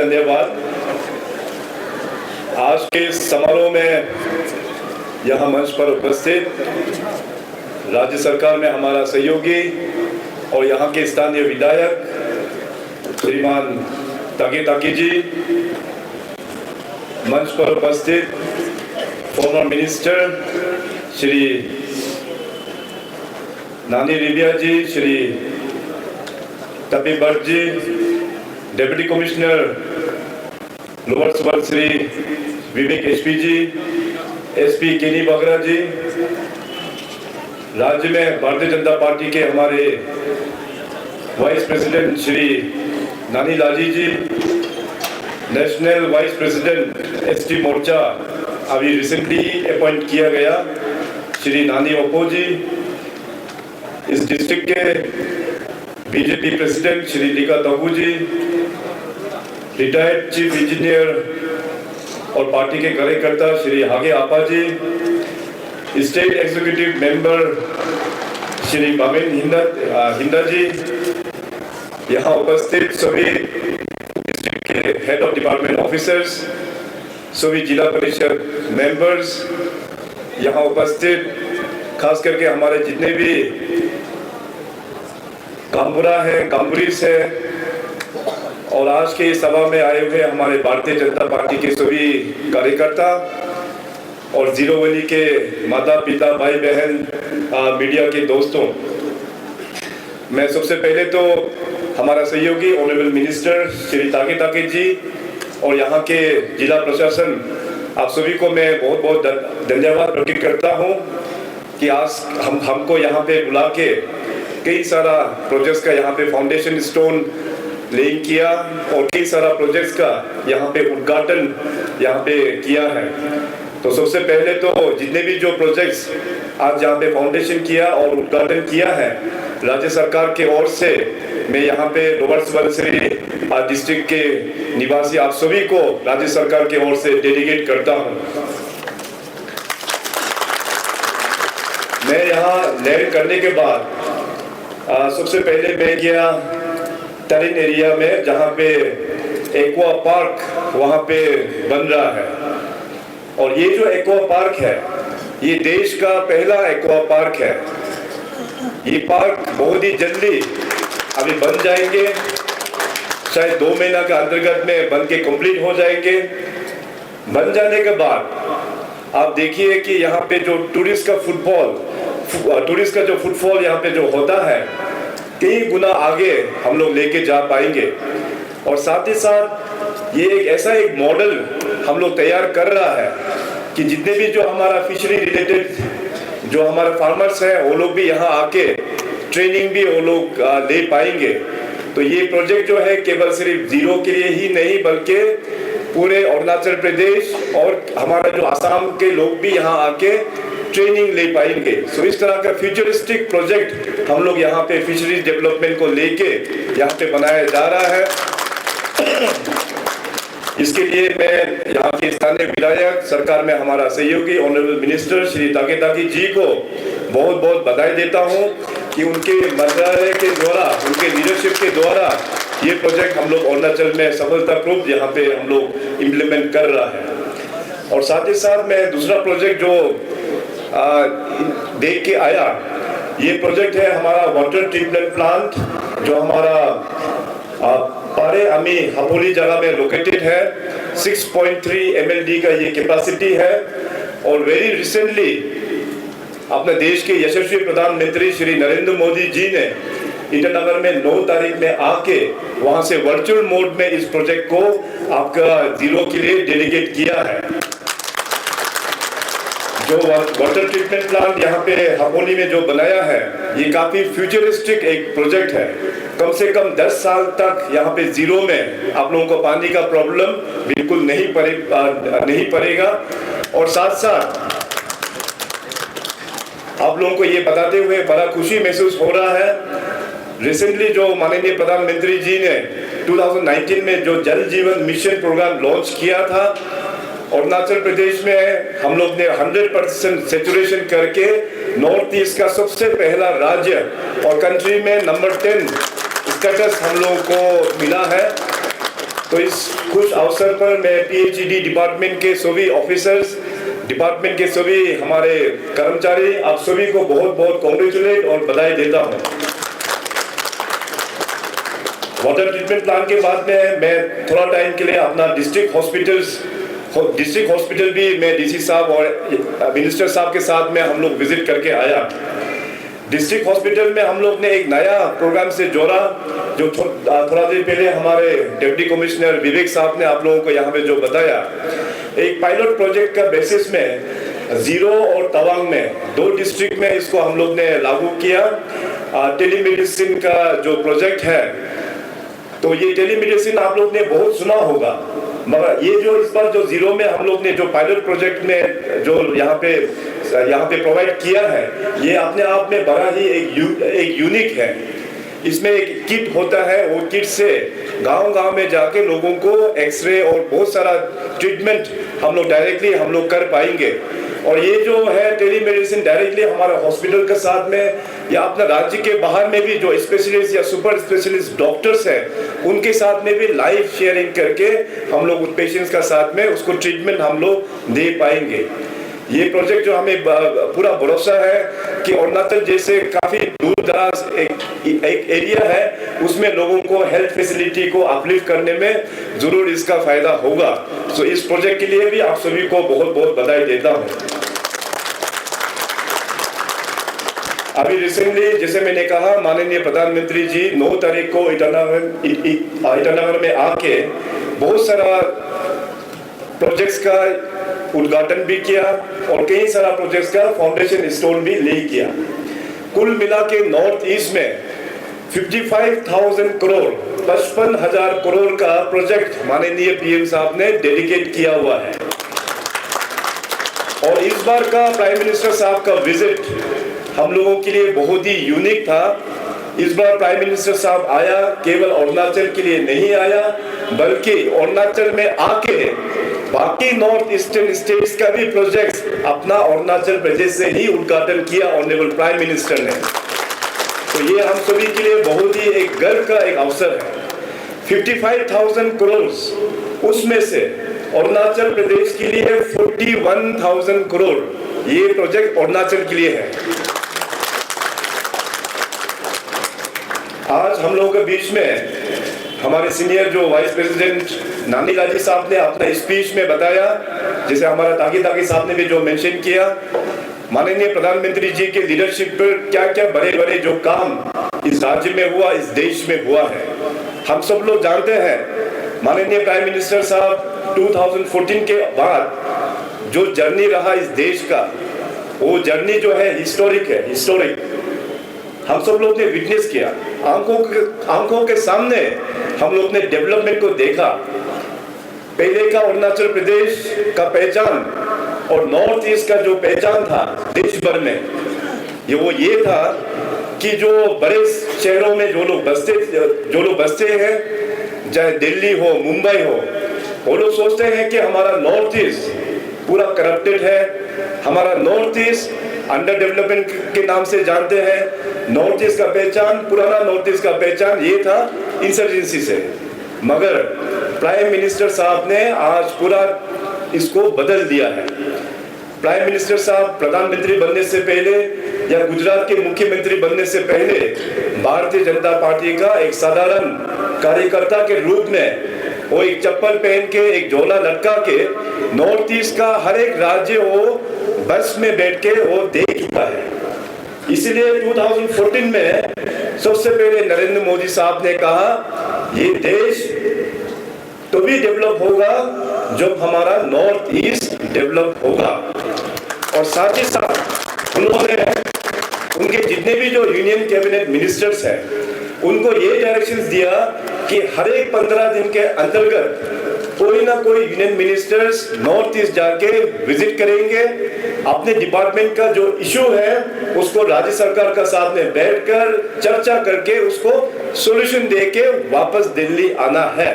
धन्यवाद। आज के समारोह में यहाँ मंच पर उपस्थित राज्य सरकार में हमारा सहयोगी और यहाँ के स्थानीय विधायक श्रीमान तागे ताकी जी, मंच पर उपस्थित फॉर्मर मिनिस्टर श्री नानी रिबिया जी, Shri तपी Bhatt ji, deputy commissioner lower सुबर्न Shri Vivek SP जी, एसपी केनी बगरा जी, राज्य में भारतीय जनता पार्टी के हमारे वाइस प्रेसिडेंट श्री नानी लाजी जी, नेशनल वाइस प्रेसिडेंट एसटी मोर्चा अभी रिसेंटली अपॉइंट किया गया श्री नानी ओप्पो जी, इस डिस्ट्रिक्ट के बीजेपी प्रेसिडेंट श्री लीका तोगू जी, रिटायर्ड चीफ इंजीनियर और पार्टी के कार्यकर्ता श्री हागे आपा जी, स्टेट एग्जीक्यूटिव मेंबर श्री बामिन हिंदा जी, यहाँ उपस्थित सभी डिस्ट्रिक्ट के हेड ऑफ डिपार्टमेंट ऑफिसर्स, सभी जिला परिषद मेंबर्स, यहाँ उपस्थित खास करके हमारे जितने भी कामपुरा है, कामपुरीस है और आज के इस सभा में आए हुए हमारे भारतीय जनता पार्टी के सभी कार्यकर्ता और जीरो वैली के माता पिता भाई बहन मीडिया के दोस्तों, मैं सबसे पहले तो हमारा सहयोगी ऑनरेबल मिनिस्टर श्री तागे ताकी जी और यहाँ के जिला प्रशासन आप सभी को मैं बहुत बहुत धन्यवाद प्रकट करता हूँ कि आज हमको यहाँ पे बुला के कई सारा प्रोजेक्ट्स का यहाँ पे फाउंडेशन स्टोन लेइंग किया और कई सारा प्रोजेक्ट्स का यहाँ पे उद्घाटन यहाँ पे किया है। तो सबसे पहले तो जितने भी जो प्रोजेक्ट्स आज यहाँ पे फाउंडेशन किया और उद्घाटन किया है राज्य सरकार के ओर से, मैं यहाँ पे लोअर सुबनसिरी डिस्ट्रिक्ट के निवासी आप सभी को राज्य सरकार के ओर से डेडिकेट करता हूँ। मैं यहाँ लैंड करने के बाद सबसे पहले मैं गया तरिन एरिया में जहाँ पे एक्वा पार्क वहाँ पे बन रहा है और ये जो एक्वा पार्क है ये देश का पहला एक्वा पार्क है। ये पार्क बहुत ही जल्दी अभी बन जाएंगे, शायद 2 महीना के अंतर्गत में बन के कंप्लीट हो जाएंगे। बन जाने के बाद आप देखिए कि यहाँ पे जो टूरिस्ट का जो फुटफॉल यहाँ पे जो होता है कई गुना आगे हम लोग लेके जा पाएंगे और साथ ही साथ ये एक ऐसा एक मॉडल हम लोग तैयार कर रहा है कि जितने भी जो हमारा फिशरी रिलेटेड जो हमारे फार्मर्स हैं वो लोग भी यहाँ आके ट्रेनिंग भी वो लोग ले पाएंगे। तो ये प्रोजेक्ट जो है केवल सिर्फ जीरो के लिए ही नहीं बल्कि पूरे अरुणाचल प्रदेश और हमारा जो आसाम के लोग भी यहाँ आके ट्रेनिंग ले पाएंगे। सो इस तरह का फ्यूचरिस्टिक प्रोजेक्ट हम लोग यहाँ पे फिशरीज डेवलपमेंट को लेके यहाँ पे बनाया जा रहा है। इसके लिए मैं यहाँ के स्थानीय विधायक, सरकार में हमारा सहयोगी ऑनरेबल मिनिस्टर श्री तागे ताकी जी को बहुत बहुत बधाई देता हूँ कि उनके मंत्रालय के द्वारा, उनके लीडरशिप के द्वारा ये प्रोजेक्ट हम लोग अरुणाचल में सफलतापूर्वक यहाँ पे हम लोग इम्प्लीमेंट कर रहा है। और साथ ही साथ मैं दूसरा प्रोजेक्ट जो देख के आया, ये प्रोजेक्ट है हमारा वाटर ट्रीटमेंट प्लांट जो हमारा पारे अमी हपोली जगह में लोकेटेड है। 6.3 MLD का ये कैपेसिटी है और वेरी रिसेंटली अपने देश के यशस्वी प्रधानमंत्री श्री नरेंद्र मोदी जी ने ईटानगर में 9 तारीख में आके वहां से वर्चुअल मोड में इस प्रोजेक्ट को आपका जीरो के लिए डेडिकेट किया है। जो वाटर ट्रीटमेंट प्लांट यहाँ पे हपोली में जो बनाया है ये काफी फ्यूचरिस्टिक एक प्रोजेक्ट है। कम से कम 10 साल तक यहाँ पे जीरो में आप लोगों को पानी का प्रॉब्लम बिल्कुल नहीं पड़ेगा। और साथ साथ आप लोगों को ये बताते हुए बड़ा खुशी महसूस हो रहा है, रिसेंटली जो माननीय प्रधानमंत्री जी ने 2019 में जो जल जीवन मिशन प्रोग्राम लॉन्च किया था, अरुणाचल प्रदेश में हम लोग ने 100% सैचुरेशन करके नॉर्थ ईस्ट का सबसे पहला राज्य और कंट्री में नंबर 10 स्टेटस हम लोगों को मिला है। तो इस खुश अवसर पर मैं PHED डिपार्टमेंट के सभी ऑफिसर्स, डिपार्टमेंट के सभी हमारे कर्मचारी, आप सभी को बहुत बहुत कॉन्ग्रेचुलेट और बधाई देता हूँ। वाटर ट्रीटमेंट प्लांट के बाद में मैं थोड़ा टाइम के लिए अपना डिस्ट्रिक्ट हॉस्पिटल भी मैं DC साहब और मिनिस्टर साहब के साथ में हम लोग विजिट करके आया। डिस्ट्रिक्ट हॉस्पिटल में हम लोग ने एक नया प्रोग्राम से जोड़ा, जो थोड़ा देर पहले हमारे डिप्टी कमिश्नर विवेक साहब ने आप लोगों को यहाँ पे जो बताया। एक पायलट प्रोजेक्ट का बेसिस में जीरो और तवांग में 2 डिस्ट्रिक्ट में इसको हम लोग ने लागू किया। टेलीमेडिसिन का जो प्रोजेक्ट है, तो ये टेलीमेडिसिन आप लोग ने बहुत सुना होगा, मगर ये जो इस बार जो जीरो में हम लोग ने जो पायलट प्रोजेक्ट में जो यहाँ पे प्रोवाइड किया है, ये अपने आप में बड़ा ही एक यूनिक है। इसमें एक किट होता है, वो किट से गांव-गांव में जाके लोगों को एक्सरे और बहुत सारा ट्रीटमेंट हम लोग डायरेक्टली हम लोग कर पाएंगे। और ये जो है टेलीमेडिसिन डायरेक्टली हमारा हॉस्पिटल के साथ में या अपना राज्य के बाहर में भी जो स्पेशलिस्ट या सुपर स्पेशलिस्ट डॉक्टर्स हैं, उनके साथ में भी लाइव शेयरिंग करके हम लोग उस पेशेंट्स का साथ में उसको ट्रीटमेंट हम लोग दे पाएंगे। ये प्रोजेक्ट जो हमें पूरा भरोसा है कि अरुणाचल जैसे काफी दूर दराज एक एरिया है, उसमें लोगों को हेल्थ फैसिलिटी को अपलिफ्ट करने में जरूर इसका फायदा होगा। तो इस प्रोजेक्ट के लिए भी आप सभी को बहुत बहुत बधाई देता हूँ। अभी रिसेंटली जैसे मैंने कहा, माननीय प्रधानमंत्री जी 9 तारीख को ईटानगर में आके बहुत सारा प्रोजेक्ट्स का उद्घाटन भी किया और कई सारा प्रोजेक्ट्स का फाउंडेशन स्टोन भी ले किया। कुल मिला के नॉर्थ ईस्ट में 55,000 करोड़ 55,000 करोड़ का प्रोजेक्ट माननीय PM साहब ने डेडिकेट किया हुआ है। और इस बार का प्राइम मिनिस्टर साहब का विजिट हम लोगों के लिए बहुत ही यूनिक था। इस बार प्राइम मिनिस्टर साहब आया, केवल अरुणाचल के लिए नहीं आया, बल्कि अरुणाचल में आके बाकी नॉर्थ ईस्टर्न स्टेट्स का भी प्रोजेक्ट अपना अरुणाचल प्रदेश से ही उद्घाटन किया ऑनरेबल प्राइम मिनिस्टर ने। तो ये हम सभी के लिए बहुत ही एक गर्व का एक अवसर है। 55,000 करोड़, उसमें से अरुणाचल प्रदेश के लिए 41,000 करोड़ ये प्रोजेक्ट अरुणाचल के लिए है। आज हम लोगों के बीच में हमारे सीनियर जो वाइस प्रेसिडेंट नानी लाजी साहब ने अपना स्पीच में बताया, जैसे हमारा तागी साहब ने भी जो मेंशन किया, माननीय प्रधानमंत्री जी के लीडरशिप पर क्या क्या बड़े बड़े जो काम इस राज्य में हुआ, इस देश में हुआ है, हम सब लोग जानते हैं। माननीय प्राइम मिनिस्टर साहब 2014 के बाद जो जर्नी रहा इस देश का, वो जर्नी जो है हिस्टोरिक है, हिस्टोरिक। हम सब लोग ने विटनेस किया, आंखों के सामने हम लोग ने डेवलपमेंट को देखा। पहले का अरुणाचल प्रदेश का पहचान और नॉर्थ ईस्ट का जो पहचान था देश भर में, ये था कि जो बड़े शहरों में जो लोग बसते हैं, चाहे दिल्ली हो, मुंबई हो, वो लोग सोचते हैं कि हमारा नॉर्थ ईस्ट पूरा करप्टेड है, हमारा नॉर्थ ईस्ट अंडर डेवलपमेंट के नाम से जानते हैं। नॉर्थ ईस्ट का पहचान, पुराना नॉर्थ ईस्ट का पहचान ये था इंसर्जेंसी से। मगर प्राइम मिनिस्टर साहब ने आज पूरा इसको बदल दिया है। प्राइम मिनिस्टर साहब प्रधानमंत्री बनने से पहले या गुजरात के मुख्यमंत्री बनने से पहले भारतीय जनता पार्टी का एक साधारण कार्यकर्ता के रूप में वो एक चप्पल पहन के, एक झोला लटका के नॉर्थ ईस्ट का हर एक राज्य वो बस में बैठ के वो देख चुका है। इसलिए 2014 में सबसे पहले नरेंद्र मोदी साहब ने कहा, ये देश तो भी डेवलप होगा जब हमारा नॉर्थ ईस्ट डेवलप होगा। और साथ ही साथ उन्होंने उनके जितने भी जो यूनियन कैबिनेट मिनिस्टर्स हैं, उनको ये डायरेक्शंस दिया कि हर एक 15 दिन के अंतर्गत कोई ना कोई यूनियन मिनिस्टर्स नॉर्थ ईस्ट जाके विजिट करेंगे, अपने डिपार्टमेंट का जो इशू है उसको राज्य सरकार का साथ में बैठकर चर्चा करके उसको सॉल्यूशन देके वापस दिल्ली आना है।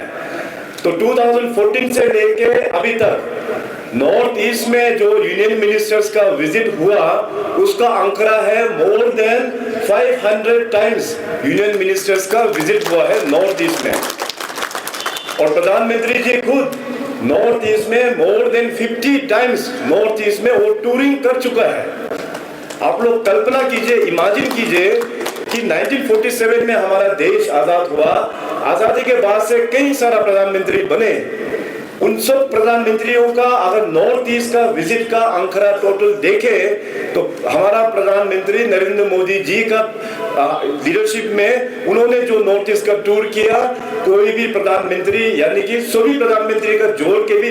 तो 2014 से लेके अभी तक नॉर्थ ईस्ट में जो यूनियन मिनिस्टर्स का विजिट हुआ, उसका आंकड़ा है more then 500 times union ministers का विजिट हुआ है नॉर्थ ईस्ट में। और प्रधानमंत्री जी खुद नॉर्थ ईस्ट में more than 50 times north east में वो टूरिंग कर चुका है। आप लोग कल्पना कीजिए, इमेजिन कीजिए कि 1947 में हमारा देश आजाद हुआ, आजादी के बाद से कई सारा प्रधानमंत्री बने, उन सब प्रधानमंत्रियों का अगर नॉर्थ ईस्ट का विजिट का आंकड़ा टोटल देखे तो हमारा प्रधानमंत्री नरेंद्र मोदी जी का लीडरशिप में उन्होंने जो नॉर्थ ईस्ट का टूर किया, कोई भी प्रधानमंत्री यानी कि सभी प्रधानमंत्री का जोड़ के भी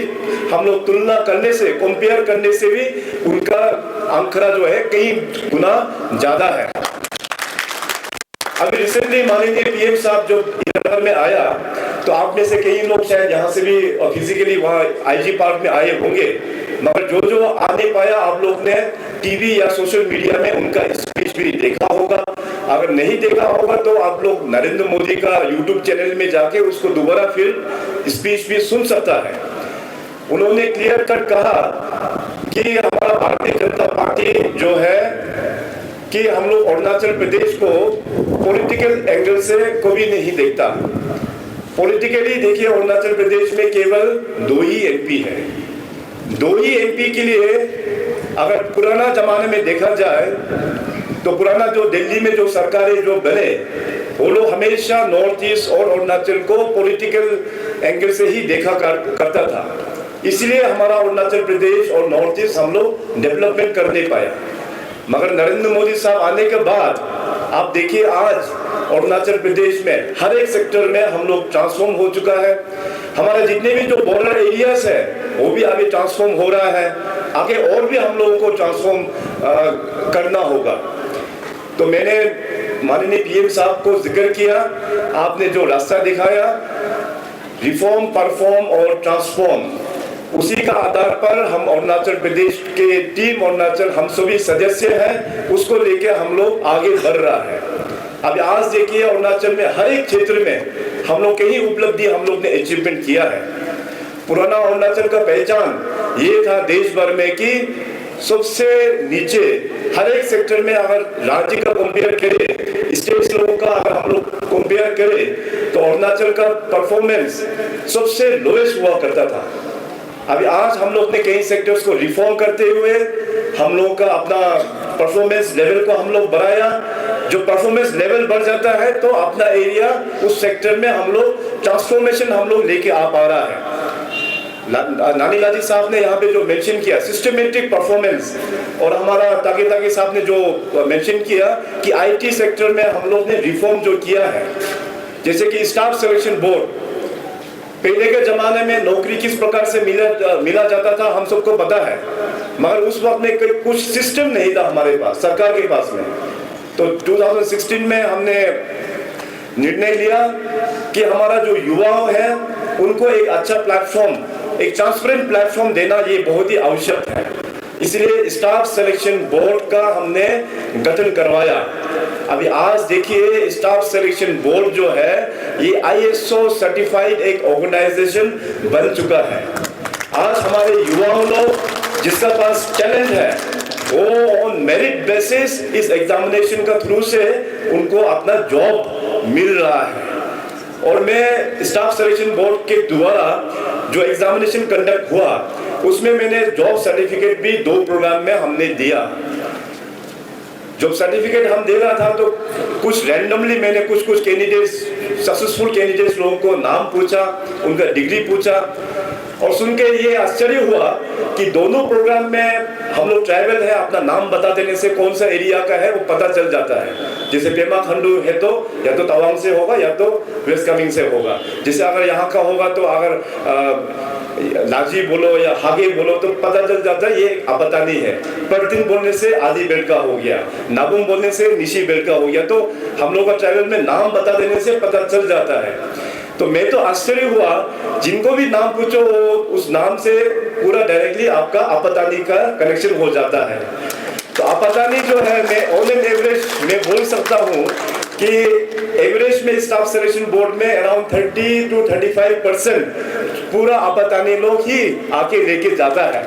हम लोग तुलना करने से, कंपेयर करने से भी उनका आंकड़ा जो है कई गुना ज्यादा है। अभी रिसेंटली माननीय पीएम साहब जो ईरान में आया, तो आप में से कई लोग शायद यहाँ से भी फिजिकली वहाँ आईजी पार्क में आए होंगे, मगर जो जो आ नहीं पाया आप लोग ने टीवी या सोशल मीडिया में उनका स्पीच भी देखा होगा। अगर नहीं देखा होगा तो आप लोग नरेंद्र मोदी का यूट्यूब चैनल में जाके उसको दोबारा फिर स्पीच भी सुन सकता है। उन्होंने क्लियर कट कहा कि हमारा भारतीय जनता पार्टी जो है कि हम लोग अरुणाचल प्रदेश को पॉलिटिकल एंगल से कभी नहीं देखता। पॉलिटिकली देखिए, अरुणाचल प्रदेश में केवल 2 ही एमपी है। 2 ही एमपी के लिए अगर पुराना जमाने में देखा जाए तो पुराना जो दिल्ली में जो सरकारें जो बने वो लोग हमेशा नॉर्थ ईस्ट और अरुणाचल को पॉलिटिकल एंगल से ही देखा करता था। इसलिए हमारा अरुणाचल प्रदेश और नॉर्थ ईस्ट हम लोग डेवलपमेंट कर नहीं पाया। मगर नरेंद्र मोदी साहब आने के बाद आप देखिए, आज अरुणाचल प्रदेश में हर एक सेक्टर में हम लोग ट्रांसफॉर्म हो चुका है। हमारा जितने भी जो बॉर्डर एरियाज है वो भी आगे ट्रांसफॉर्म हो रहा है। आगे और भी हम लोगों को ट्रांसफॉर्म करना होगा। तो मैंने माननीय पीएम साहब को जिक्र किया, आपने जो रास्ता दिखाया, रिफॉर्म, परफॉर्म और ट्रांसफॉर्म, उसी का आधार पर हम अरुणाचल प्रदेश के टीम अरुणाचल हम सभी सदस्य हैं, उसको लेके हम लोग आगे बढ़ रहा है। अब आज देखिए, अरुणाचल में हर एक क्षेत्र में हम लोग कई उपलब्धि हम लोग ने अचीवमेंट किया है। पुराना अरुणाचल का पहचान ये था देश भर में कि सबसे नीचे हर एक सेक्टर में अगर राज्य का कंपेयर करें, स्टेट लोगों का अगर हम लोग कंपेयर करें तो अरुणाचल का परफॉर्मेंस सबसे लोएस्ट हुआ करता था। अभी आज हम लोग ने कई सेक्टर्स को रिफॉर्म करते हुए हम लोग का अपना परफॉर्मेंस लेवल को हम लोग बढ़ाया। जो परफॉर्मेंस लेवल बढ़ जाता है तो अपना एरिया उस सेक्टर में हम लोग ट्रांसफॉर्मेशन हम लोग लेके आ पा रहा है। नानी लाजी साहब ने यहाँ पे जो मेंशन किया सिस्टमेटिक परफॉर्मेंस, और हमारा ताकि साहब ने जो मेंशन किया कि आईटी सेक्टर में हम लोग ने रिफॉर्म जो किया है, जैसे कि स्टाफ सिलेक्शन बोर्ड, पहले के जमाने में नौकरी किस प्रकार से मिला जाता था हम सबको पता है, मगर उस वक्त में कुछ सिस्टम नहीं था हमारे पास, सरकार के पास में। तो 2016 में हमने निर्णय लिया कि हमारा जो युवा है उनको एक अच्छा प्लेटफॉर्म, एक ट्रांसपेरेंट प्लेटफॉर्म देना ये बहुत ही आवश्यक है। इसलिए स्टाफ सिलेक्शन बोर्ड का हमने गठन करवाया। अभी आज देखिए, स्टाफ सिलेक्शन बोर्ड जो है ये ISO सर्टिफाइड एक ऑर्गेनाइजेशन बन चुका है। आज हमारे युवाओं लोग जिसका पास टैलेंट है वो ऑन मेरिट बेसिस इस एग्जामिनेशन का थ्रू से उनको अपना जॉब मिल रहा है। और मैं स्टाफ सिलेक्शन बोर्ड के द्वारा जो एग्जामिनेशन कंडक्ट हुआ उसमें मैंने जॉब सर्टिफिकेट भी 2 प्रोग्राम में हमने दिया। जॉब सर्टिफिकेट हम दे रहा था तो कुछ रैंडमली मैंने कुछ कैंडिडेट्स, सक्सेसफुल कैंडिडेट्स लोगों को नाम पूछा, उनका डिग्री पूछा, और सुन के ये आश्चर्य हुआ कि दोनों प्रोग्राम में हम लोग ट्राइबल है, अपना नाम बता देने से कौन सा एरिया का है वो पता चल जाता है। जैसे पेमा खंडू है तो या तो तवांग से होगा या तो वेस्ट कामेंग से होगा। जैसे अगर यहाँ का होगा तो अगर लाजी बोलो या हागे बोलो तो पता चल जाता है ये आपतानी है। परतिन बोलने से आदि बेल्ट का हो गया, नाबुम बोलने से निशी बेल्ट का हो गया। तो हम लोग का ट्राइबल में नाम बता देने से पता चल जाता है। तो मैं तो आश्चर्य हुआ, जिनको भी नाम पूछो उस नाम से पूरा डायरेक्टली आपका आपतानी का कनेक्शन हो जाता है। तो आपतानी जो है, मैं ऑन एन एवरेज मैं बोल सकता हूँ कि एवरेज में स्टाफ सिलेक्शन बोर्ड में अराउंड 30 to 35% पूरा आपतानी लोग ही आके लेके जाता है।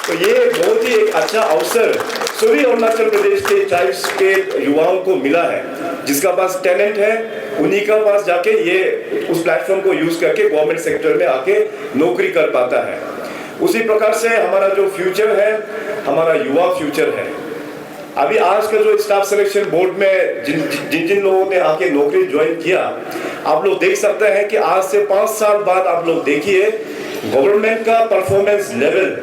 तो ये बहुत ही एक अच्छा अवसर सभी अरुणाचल प्रदेश के ट्राइब्स के युवाओं को मिला है। जिसका पास टैलेंट है उन्हीं का पास जाके ये उस प्लेटफॉर्म को यूज करके गवर्नमेंट सेक्टर में आके नौकरी कर पाता है। उसी प्रकार से हमारा जो फ्यूचर है, हमारा युवा फ्यूचर है। अभी आज का जो स्टाफ सिलेक्शन बोर्ड में जिन लोगों ने आके नौकरी ज्वाइन किया, आप लोग देख सकते हैं कि आज से 5 साल बाद आप लोग देखिए गवर्नमेंट का परफॉर्मेंस लेवल,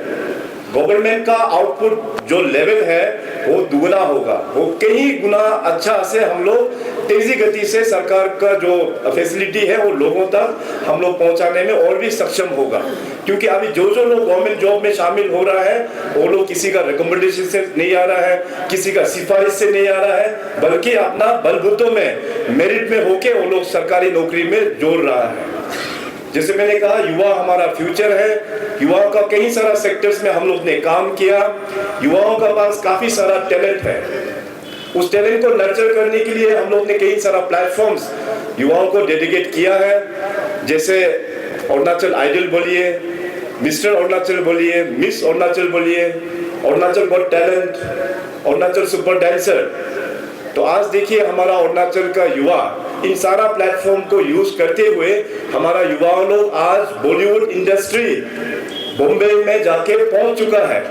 गवर्नमेंट का आउटपुट जो लेवल है वो दुगना होगा, वो कई गुना अच्छा से हम लोग तेजी गति से सरकार का जो फैसिलिटी है वो लोगों तक हम लोग पहुंचाने में और भी सक्षम होगा। क्योंकि अभी जो लोग गवर्नमेंट जॉब में शामिल हो रहा है वो लोग किसी का रिकमेंडेशन से नहीं आ रहा है, किसी का सिफारिश से नहीं आ रहा है, बल्कि अपना बलबूतों में मेरिट में होके वो लोग सरकारी नौकरी में जोड़ रहा है। जैसे मैंने कहा युवा हमारा फ्यूचर है। युवाओं का कई सारा सेक्टर्स में हम लोग ने काम किया। युवाओं का पास काफी सारा टैलेंट है। उस टैलेंट को नर्चर करने के लिए हम लोग ने कई सारा प्लेटफॉर्म्स युवाओं को डेडिकेट किया है। जैसे अरुणाचल आइडल बोलिए, मिस्टर अरुणाचल बोलिए, मिस अरुणाचल बोलिए, Arunachal got talent, Arunachal super dancer. तो आज देखिए हमारा अरुणाचल का युवा इन सारा प्लेटफॉर्म को यूज करते हुए हमारा युवा लोग आज बॉलीवुड इंडस्ट्री बॉम्बे में जाके पहुंच चुका है।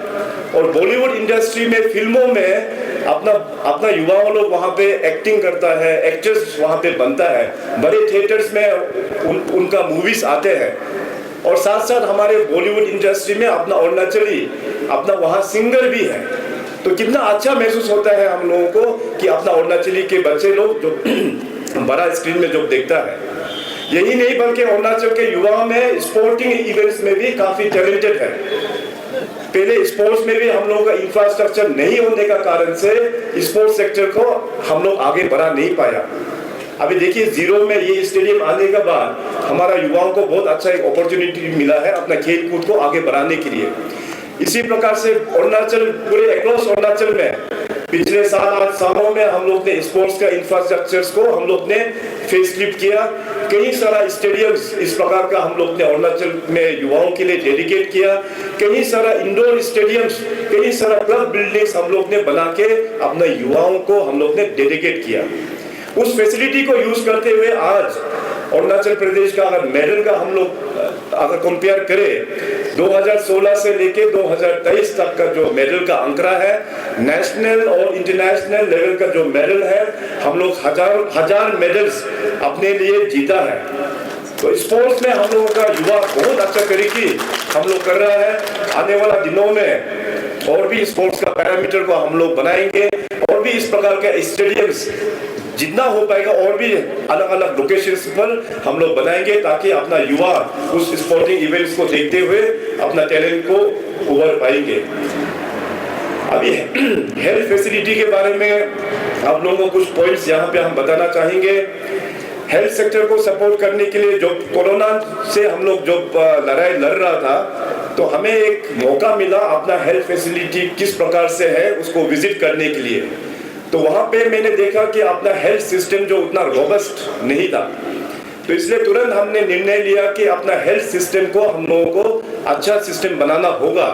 और बॉलीवुड इंडस्ट्री में फिल्मों में अपना युवा लोग वहां पे एक्टिंग करता है, एक्ट्रेस वहां पे बनता है, बड़े थिएटर्स में उनका मूवीज आते हैं। और साथ साथ हमारे बॉलीवुड इंडस्ट्री में अपना अरुणाचली अपना वहां सिंगर भी है। तो कितना अच्छा महसूस होता है हम लोगों को कि अपना अरुणाचली के बच्चे लोग जो बड़ा स्क्रीन में जो देखता है। यही नहीं बल्कि अरुणाचल के युवा में स्पोर्टिंग इवेंट्स में भी काफी टैलेंटेड है। पहले स्पोर्ट्स में भी हम लोगों का इंफ्रास्ट्रक्चर नहीं होने का कारण से स्पोर्ट्स सेक्टर को हम लोग आगे बढ़ा नहीं पाया। अभी देखिए जीरो में ये स्टेडियम आने के बाद हमारा युवाओं को बहुत अच्छा एक अपॉर्चुनिटी मिला है अपना खेल कूद को आगे बढ़ाने के लिए। इसी प्रकार से अरुणाचल पूरे अक्रॉस अरुणाचल में पिछले 7-8 सालों में हम लोग ने स्पोर्ट्स का इंफ्रास्ट्रक्चर्स को हम लोग ने फेसलिफ्ट किया। कई सारा स्टेडियम्स इस प्रकार का हम लोग ने अरुणाचल में युवाओं के लिए डेडिकेट किया। कई सारा इंडोर स्टेडियम्स, कई सारा क्लब बिल्डिंग्स हम लोग ने बना के अपने युवाओं को हम लोग ने डेडिकेट किया। उस फैसिलिटी को यूज करते हुए आज अरुणाचल प्रदेश का अगर मेडल का हम लोग अगर कंपेयर करें 2016 से लेके 2023 तक का जो मेडल का आंकड़ा है, नेशनल और इंटरनेशनल लेवल का जो मेडल है, हम लोग हजार मेडल्स अपने लिए जीता है। तो स्पोर्ट्स में हम लोगों का युवा बहुत अच्छा तरीके हम लोग कर रहा है। आने वाला दिनों में और भी स्पोर्ट्स का पैरामीटर को हम लोग बनाएंगे और भी इस प्रकार के स्टेडियम्स जितना हो पाएगा और भी अलग अलग लोकेशंस पर हम लोग बनाएंगे ताकि अपना युवा उस स्पोर्टिंग इवेंट्स को देखते हुए अपना टैलेंट को उभर पाएंगे। अभी हेल्थ फैसिलिटी के बारे में आप लोगों को कुछ पॉइंट्स यहाँ पे हम बताना चाहेंगे। हेल्थ सेक्टर को सपोर्ट करने के लिए जो कोरोना से हम लोग जो लड़ाई लड़ रहा था, तो हमें एक मौका मिला अपना हेल्थ फैसिलिटी किस प्रकार से है उसको विजिट करने के लिए। तो वहां पे मैंने देखा कि अपना हेल्थ सिस्टम जो उतना रोबस्ट नहीं था, तो इसलिए तुरंत हमने निर्णय लिया कि अपना हेल्थ सिस्टम को हम लोगों को अच्छा सिस्टम बनाना होगा।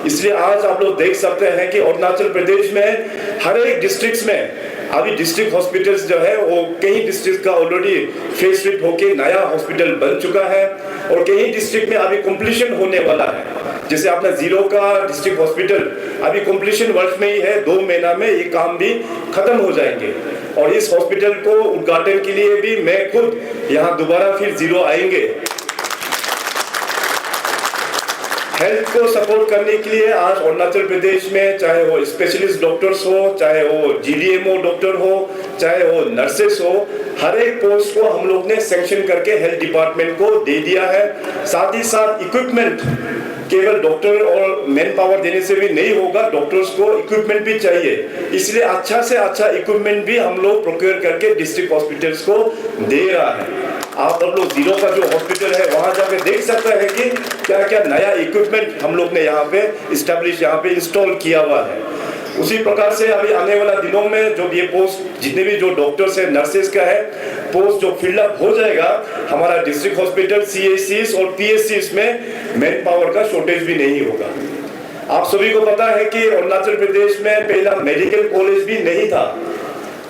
इसलिए आज आप लोग देख सकते हैं कि अरुणाचल प्रदेश में हर एक डिस्ट्रिक्ट में अभी डिस्ट्रिक्ट हॉस्पिटल्स जो है वो कई डिस्ट्रिक्ट का ऑलरेडी फेसलिफ्ट होके नया हॉस्पिटल बन चुका है और कई डिस्ट्रिक्ट में अभी कंप्लीशन होने वाला है। जैसे अपना जीरो का डिस्ट्रिक्ट हॉस्पिटल अभी कंप्लीशन वर्क में ही है, 2 महीना में ये काम भी खत्म हो जाएंगे। और इस हॉस्पिटल को उद्घाटन के लिए भी मैं खुद यहाँ दोबारा फिर जीरो आएंगे। हेल्थ को सपोर्ट करने के लिए आज अरुणाचल प्रदेश में चाहे वो स्पेशलिस्ट डॉक्टर्स हो, चाहे वो जीडीएमओ डॉक्टर हो, चाहे वो नर्सेस हो, हर एक पोस्ट को हम लोग ने सैंक्शन करके हेल्थ डिपार्टमेंट को दे दिया है। साथ ही साथ इक्विपमेंट केवल डॉक्टर और मैन पावर देने से भी नहीं होगा, डॉक्टर्स को इक्विपमेंट भी चाहिए। इसलिए अच्छा से अच्छा इक्विपमेंट भी हम लोग प्रोक्योर करके डिस्ट्रिक्ट हॉस्पिटल्स को दे रहा है। आप लोग जीरो का जो हॉस्पिटल है वहां जाके देख सकते हैं कि क्या क्या नया इक्विपमेंट हम लोग ने यहाँ पे इस्टेब्लिश यहाँ पे इंस्टॉल किया हुआ है। उसी प्रकार से अभी आने वाला दिनों में जो ये पोस्ट जितने भी जो डॉक्टर्स है, नर्सेस का है, पोस्ट जो फिलअप हो जाएगा, हमारा डिस्ट्रिक्ट हॉस्पिटल CHCs और PSCs में मैन पावर का शॉर्टेज भी नहीं होगा। आप सभी को पता है कि अरुणाचल प्रदेश में पहला मेडिकल कॉलेज भी नहीं था।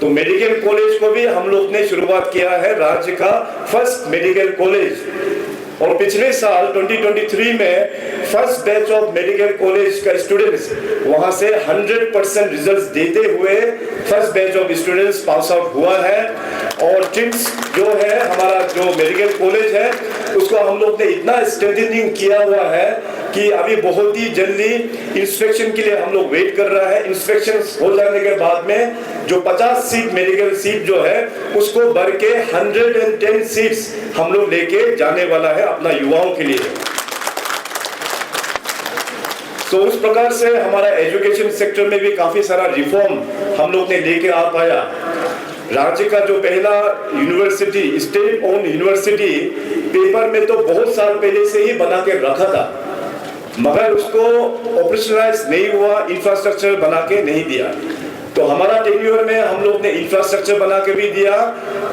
तो मेडिकल कॉलेज को भी हम लोग ने शुरुआत किया है, राज्य का फर्स्ट मेडिकल कॉलेज। और पिछले साल 2023 में first batch of medical college का स्टूडेंट्स वहां से 100% रिजल्ट्स देते हुए first batch of students pass out हुआ है। और ट्रिम्स जो है हमारा जो मेडिकल कॉलेज है उसको हम लोग ने इतना स्ट्रेंथनिंग किया हुआ है कि अभी बहुत ही जल्दी इंस्पेक्शन के लिए हम लोग वेट कर रहा है। इंस्पेक्शन हो जाने के बाद में जो 50 सीट मेडिकल सीट जो है उसको भर के 110 सीट्स हम लोग लेके जाने वाला है अपना युवाओं के लिए। तो उस प्रकार से हमारा एजुकेशन सेक्टर में भी काफी सारा रिफॉर्म हम लोग ने लेके आ पाया। राज्य का जो पहला university, state own university, paper में तो बहुत साल पहले से ही बना के रखा था, मगर उसको ऑपरेशनलाइज नहीं हुआ, इंफ्रास्ट्रक्चर बना के नहीं दिया। तो हमारा टेन्योर में हम लोग ने इंफ्रास्ट्रक्चर बना के भी दिया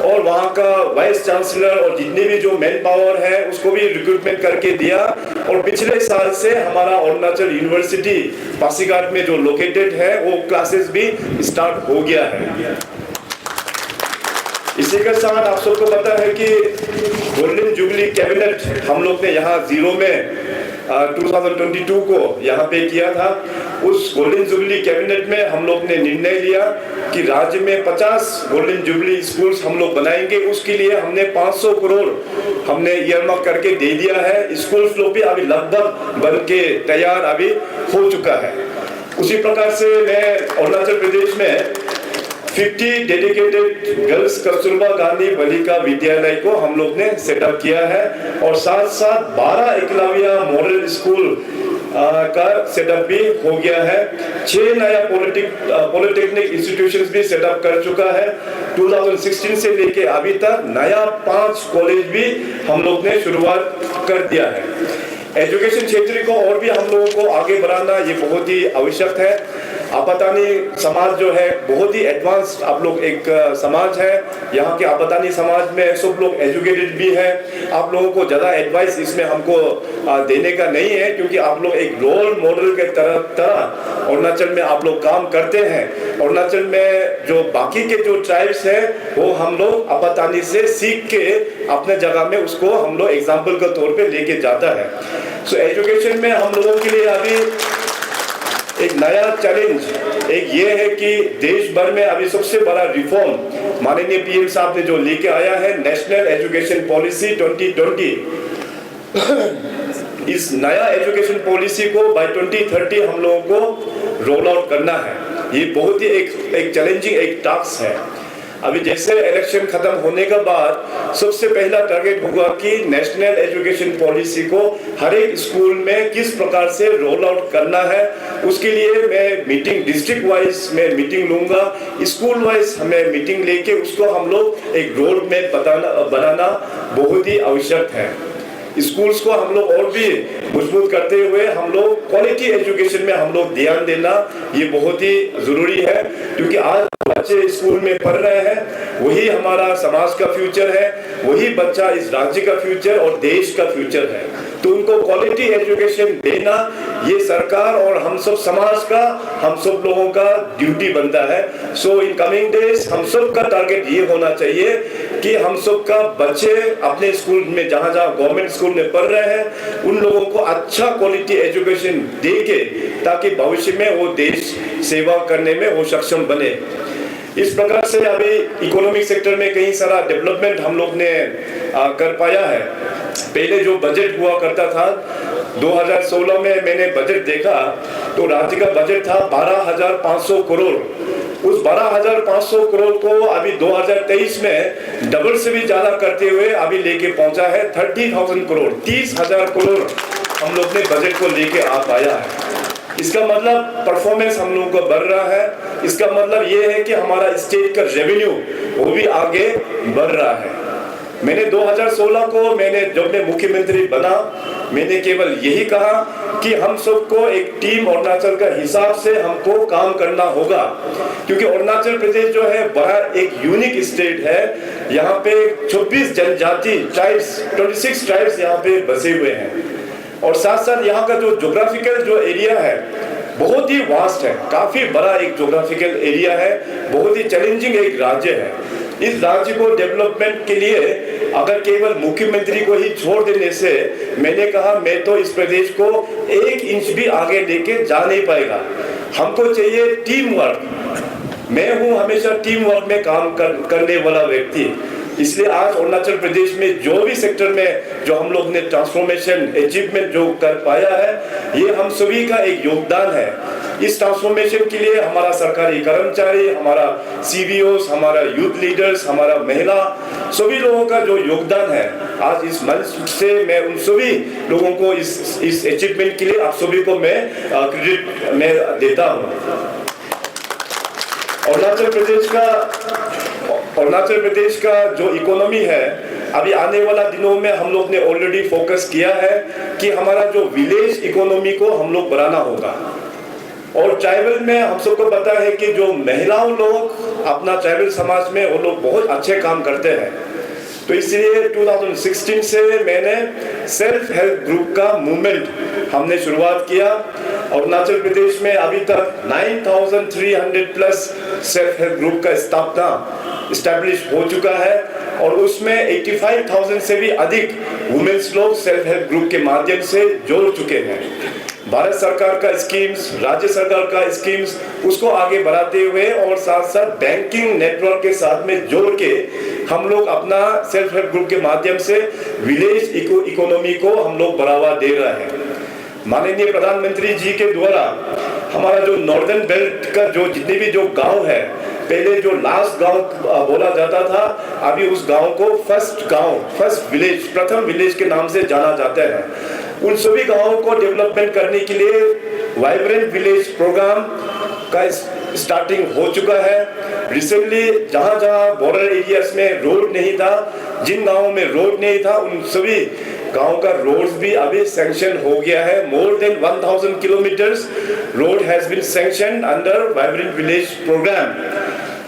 और वहाँ का वाइस चांसलर और जितने भी जो मैन पावर है उसको भी रिक्रूटमेंट करके दिया। और पिछले साल से हमारा अरुणाचल यूनिवर्सिटी पासीघाट में जो लोकेटेड है वो क्लासेस भी स्टार्ट हो गया है। इसी के साथ आप सबको पता है कि गोल्डन जुबली कैबिनेट हम लोग ने यहाँ जीरो में 2022 को यहाँ पे किया था। उस गोल्डन जुबली कैबिनेट में हम लोग ने निर्णय लिया कि राज्य में 50 गोल्डन जुबली स्कूल्स हम लोग बनाएंगे। उसके लिए हमने 500 करोड़ हमने ईयरमार्क करके दे दिया है। स्कूल्स लोग भी अभी लगभग बन के तैयार अभी हो चुका है। उसी प्रकार से मैं अरुणाचल प्रदेश में 50 डेडिकेटेड गर्ल्स कस्तूरबा गांधी बालिका विद्यालय को हम लोग ने सेटअप किया है और साथ साथ 12 एकलव्य मॉडल स्कूल का सेटअप भी हो गया है। 6 नया पॉलिटेक्निक इंस्टीट्यूशंस भी सेटअप कर चुका है। 2016 से लेके अभी तक नया 5 कॉलेज भी हम लोग ने शुरुआत कर दिया है। एजुकेशन क्षेत्र को और भी हम लोगों को आगे बढ़ाना ये बहुत ही आवश्यक है। आपतानी समाज जो है बहुत ही एडवांस आप लोग एक समाज है। यहाँ के आपतानी समाज में सब लोग एजुकेटेड भी हैं। आप लोगों को ज़्यादा एडवाइस इसमें हमको देने का नहीं है, क्योंकि आप लोग एक रोल मॉडल के तरह अरुणाचल में आप लोग काम करते हैं। अरुणाचल में जो बाकी के जो ट्राइब्स हैं वो हम लोग आपतानी से सीख के अपने जगह में उसको हम लोग एग्जाम्पल के तौर पे लेके जाता है। सो एजुकेशन में हम लोगों के लिए अभी एक नया चैलेंज एक ये है कि देश भर में अभी सबसे बड़ा रिफॉर्म माननीय पीएम साहब ने जो लेके आया है, नेशनल एजुकेशन पॉलिसी 2020। इस नया एजुकेशन पॉलिसी को बाय 2030 हम लोगों को रोल आउट करना है। ये बहुत ही एक चैलेंजिंग एक टास्क है। अभी जैसे इलेक्शन खत्म होने के बाद सबसे पहला टारगेट होगा कि नेशनल एजुकेशन पॉलिसी को हर एक स्कूल में किस प्रकार से रोल आउट करना है। उसके लिए मैं मीटिंग डिस्ट्रिक्ट वाइज में मीटिंग लूंगा, स्कूल वाइज हमें मीटिंग लेके उसको हम लोग एक रोड मैप बनाना बहुत ही आवश्यक है। स्कूल्स को हम लोग और भी मजबूत करते हुए हम लोग क्वालिटी एजुकेशन में हम लोग ध्यान देना ये बहुत ही जरूरी है, क्योंकि आज बच्चे स्कूल में पढ़ रहे हैं वही हमारा समाज का फ्यूचर है, वही बच्चा इस राज्य का फ्यूचर और देश का फ्यूचर है। तो उनको क्वालिटी एजुकेशन देना ये सरकार और हम सब समाज का, हम सब लोगों का ड्यूटी बनता है। सो इन कमिंग डेज हम सब का टारगेट ये होना चाहिए कि हम सब का बच्चे अपने स्कूल में जहाँ जहाँ गवर्नमेंट स्कूल में पढ़ रहे हैं उन लोगों को अच्छा क्वालिटी एजुकेशन देके ताकि भविष्य में वो देश सेवा करने में वो सक्षम बने। इस प्रकार से अभी इकोनॉमिक सेक्टर में कई सारा डेवलपमेंट हम लोग ने कर पाया है। पहले जो बजट हुआ करता था 2016 में मैंने बजट देखा तो राज्य का बजट था 12,500 करोड़। उस 12,500 करोड़ को अभी 2023 में डबल से भी ज्यादा करते हुए अभी लेके पहुंचा है 30,000 करोड़। 30,000 करोड़ हम लोग ने बजट को लेके आ पाया है। इसका मतलब परफॉर्मेंस हम लोगों को बढ़ रहा है। इसका मतलब ये है कि हमारा स्टेट का रेवेन्यू वो भी आगे बढ़ रहा है। मैंने 2016 को जब मैं मुख्यमंत्री बना मैंने केवल यही कहा कि हम सबको एक टीम अरुणाचल का हिसाब से हमको काम करना होगा, क्योंकि अरुणाचल प्रदेश जो है बड़ा एक यूनिक स्टेट है। यहाँ पे 26 जनजाति ट्राइब्स 26 ट्राइब्स यहाँ पे बसे हुए हैं और साथ साथ यहाँ का जो ज्योग्राफिकल जो एरिया है बहुत ही वास्ट है, काफी बड़ा एक ज्योग्राफिकल एरिया है, बहुत ही चैलेंजिंग एक राज्य है। इस राज्य को डेवलपमेंट के लिए अगर केवल मुख्यमंत्री को ही छोड़ देने से, मैंने कहा मैं तो इस प्रदेश को 1 इंच भी आगे लेके जा नहीं पाएगा। हमको चाहिए टीम वर्क। मैं हूं हमेशा टीम वर्क में काम करने वाला व्यक्ति। इसलिए आज अरुणाचल प्रदेश में जो भी सेक्टर में जो हम लोग ने ट्रांसफॉर्मेशन अचीवमेंट जो कर पाया है, ये हम सभी का एक योगदान है। इस ट्रांसफॉर्मेशन के लिए हमारा सरकारी कर्मचारी, हमारा सीबीओस, हमारा यूथ लीडर्स, हमारा महिला, सभी लोगों का जो योगदान है, आज इस मंच से मैं उन सभी लोगों को इस अचीवमेंट के लिए आप सभी को मैं क्रेडिट में देता हूँ। अरुणाचल प्रदेश का जो इकोनॉमी है, अभी आने वाला दिनों में हम लोग ने ऑलरेडी फोकस किया है कि हमारा जो विलेज इकोनॉमी को हम लोग बढ़ाना होगा। और ट्राइबल में हम सबको पता है कि जो महिलाओं लोग अपना ट्राइबल समाज में वो लोग बहुत अच्छे काम करते हैं। तो इसलिए 2016 से मैंने सेल्फ हेल्प ग्रुप का मूवमेंट हमने शुरुआत किया। अरुणाचल प्रदेश में अभी तक 9300 प्लस सेल्फ हेल्प ग्रुप का स्थापना इस्टेब्लिश हो चुका है और उसमें 85,000 से भी अधिक वुमेन्स लोग सेल्फ हेल्प ग्रुप के माध्यम से जोड़ चुके हैं। भारत सरकार का स्कीम्स, राज्य सरकार का स्कीम्स, उसको आगे बढ़ाते हुए और साथ साथ बैंकिंग नेटवर्क के साथ में जोड़ के हम लोग अपना सेल्फ हेल्प ग्रुप के माध्यम से विलेज इकोनॉमी को हम लोग बढ़ावा दे रहे हैं। माननीय प्रधानमंत्री जी के द्वारा हमारा जो नॉर्दर्न बेल्ट का जो जितने भी जो गांव है, पहले जो लास्ट गांव बोला जाता था, अभी उस गांव को फर्स्ट विलेज, प्रथम विलेज के नाम से जाना जाता है। उन सभी गांवों को डेवलपमेंट करने के लिए वाइब्रेंट विलेज प्रोग्राम का स्टार्टिंग हो चुका है। रिसेंटली जहां जहां बॉर्डर एरियाज में रोड नहीं था, जिन गांवों में रोड नहीं था, उन सभी गांव का रोड भी अभी सैंक्शन हो गया है। More than 1000 kilometres road has been sanctioned under vibrant village programme.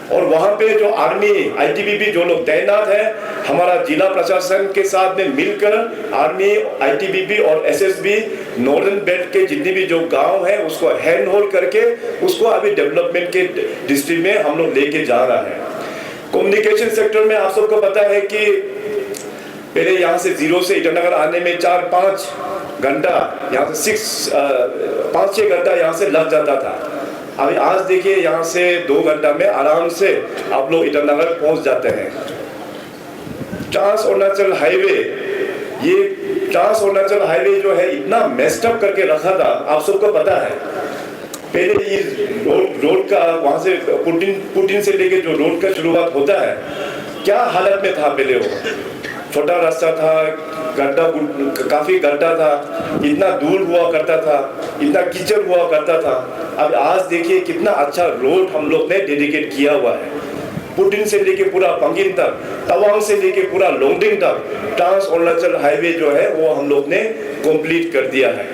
और वहां पे जो आर्मी, आईटीबीपी जो लोग तैनात है, हमारा जिला प्रशासन के साथ में मिलकर आर्मी, आईटीबीपी और एसएसबी नॉर्दर्न बेल्ट के जितने भी जो गांव है उसको हैंड होल्ड करके उसको अभी डेवलपमेंट के डिस्ट्रिक्ट में हम लोग लेके जा रहा है। कम्युनिकेशन सेक्टर में आप सबको पता है कि पहले यहाँ से जीरो से ईटानगर आने में 4-5 घंटा, यहाँ से 5-6 घंटा यहाँ से लग जाता था। अभी आज देखिए यहाँ से 2 घंटा में आराम से आप लोग ईटानगर पहुँच जाते हैं। ट्रांस अरुणाचल हाईवे, ये ट्रांस अरुणाचल हाईवे जो है इतना मेस्ड अप करके रखा था, आप सबको पता है। पहले ये रोड का वहाँ से पुटिन से लेके जो रोड का शुरुआत होता है, क्या हालत में था पहले वो, छोटा रास्ता था, गड्ढा काफी गड्ढा था, इतना दूर हुआ करता था, इतना कीचड़ हुआ करता था। अब आज देखिए कितना अच्छा रोड हम लोग ने डेडिकेट किया हुआ है। पुटिन से लेके पूरा पंगिन तक, तवांग से लेके पूरा लोंगडिंग तक ट्रांस अरुणाचल हाईवे जो है वो हम लोग ने कंप्लीट कर दिया है।